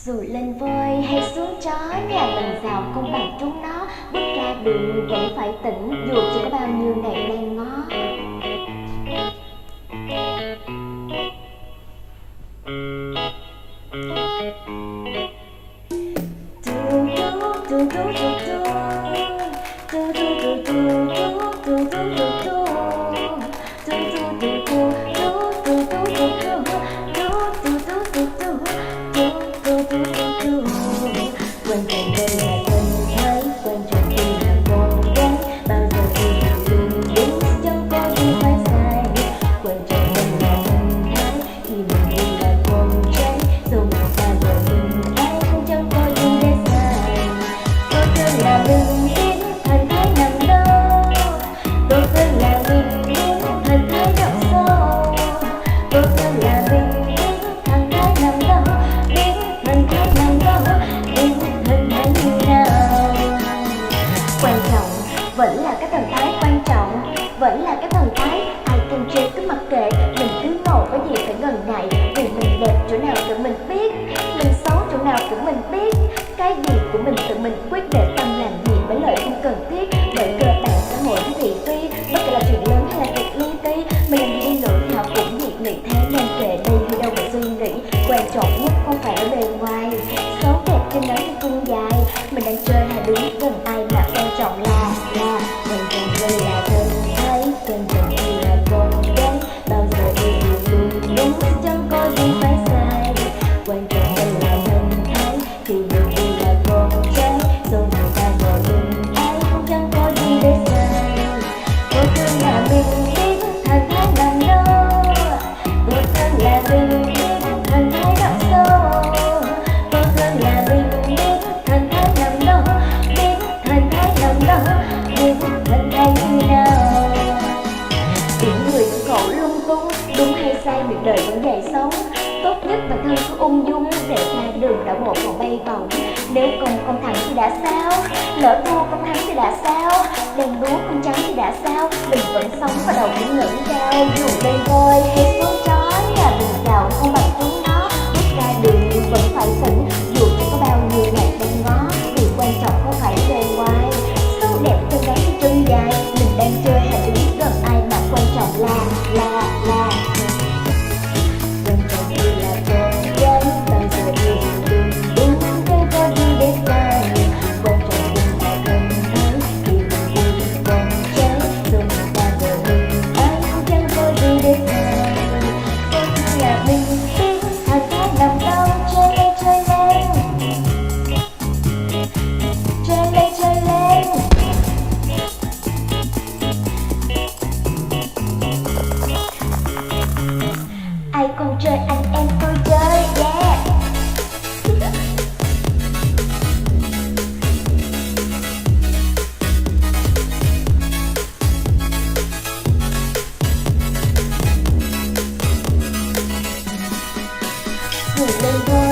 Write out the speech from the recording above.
Dù lên voi hay xuống chó, nhà mình giàu không bằng chúng nó. Bước ra đường vẫn phải tỉnh, dù chỉ có bao nhiêu ngày đang ngó. Quan trọng đây là thân thái, quan trọng đây là con gái. Bao giờ thì luôn đúng, chẳng có gì phải sai. Quan trọng đây là thân thái, khi mình đi là con trai. Dù người ta gọi mình ai cũng chẳng có gì để sai. Tốt hơn là mình biết thân thái nằm đâu. Tốt hơn là mình biết thân thái đậm sâu. Tốt hơn là mình biết thân thái nằm đâu. Biết thân thái nằm đâu. Quan trọng vẫn là cái thần thái, quan trọng vẫn là cái thần thái. Ai cần chê cứ mặc kệ, mình cứ ngồi có gì phải ngần ngại. Vì mình đẹp chỗ nào tự mình biết, mình xấu chỗ nào tự mình biết. Cái gì của mình tự mình quyết, để tâm làm gì mấy lời không cần thiết. Bởi cơ bản xã hội thì tuy bất kể là chuyện lớn hay là việc li ti, mình làm gì đi nữa thì họ cũng nhiệt nghị. Thế nên kệ đây thì đâu mà suy nghĩ. Quan trọng nhất không phải ở bề ngoài, xấu đẹp trên nắng thì cung dài. Mình đang chơi hay đứng gần ai mà quan trọng là quan trọng đây là thân thái, quan trọng đây là con gái. Bao giờ đi luôn đúng, chẳng có gì phải sai. Quan trọng đây là thân thái, thì mình đi là con trai. Dù người ta gọi mình ai cũng chẳng có gì để sai. Tốt hơn là mình biết thân thái nằm đâu. Tốt hơn là mình biết thân thái đậm sâu. Tốt hơn là mình biết thân thái nằm đâu. Biết thân thái nằm đâu. Biết thân thái như nào. Tiếng người khổ lung tung, đúng hay sai việc đời vẫn dạy sống. Tốt nhất bản thân cứ ung dung, để ra đường đảo bộ còn bay bổng. Nếu con thắng thì đã sao, lỡ thua con thắng thì đã sao. Đèn đuốc con trắng thì đã sao, mình vẫn sống và đầu cũng ngẩng cao. Dù lên voi hay xuống chó, nhà mình giàu không bằng chúng nó. Bước ra đường vẫn phải tỉnh, dù chỉ có bao nhiêu ngày đang ngó. Vì quan trọng không phải bề ngoài, xấu đẹp chân ngắn hay chân dài. Mình đang chơi hay đứng gần ai mà quan trọng là quan trọng đây là con gái. Bao giờ đi đường đúng, chẳng có gì để sai. Quan trọng đây là thân thái, khi mình đi là con trai. Dù người ta gọi mình ai cũng chẳng có gì để sai. Tốt hơn là mình biết thân thái nằm đâu. Chơi lên chơi lên, chơi lên chơi lên. Ai không chơi anh em tôi chơi, yeah. Người lên thôi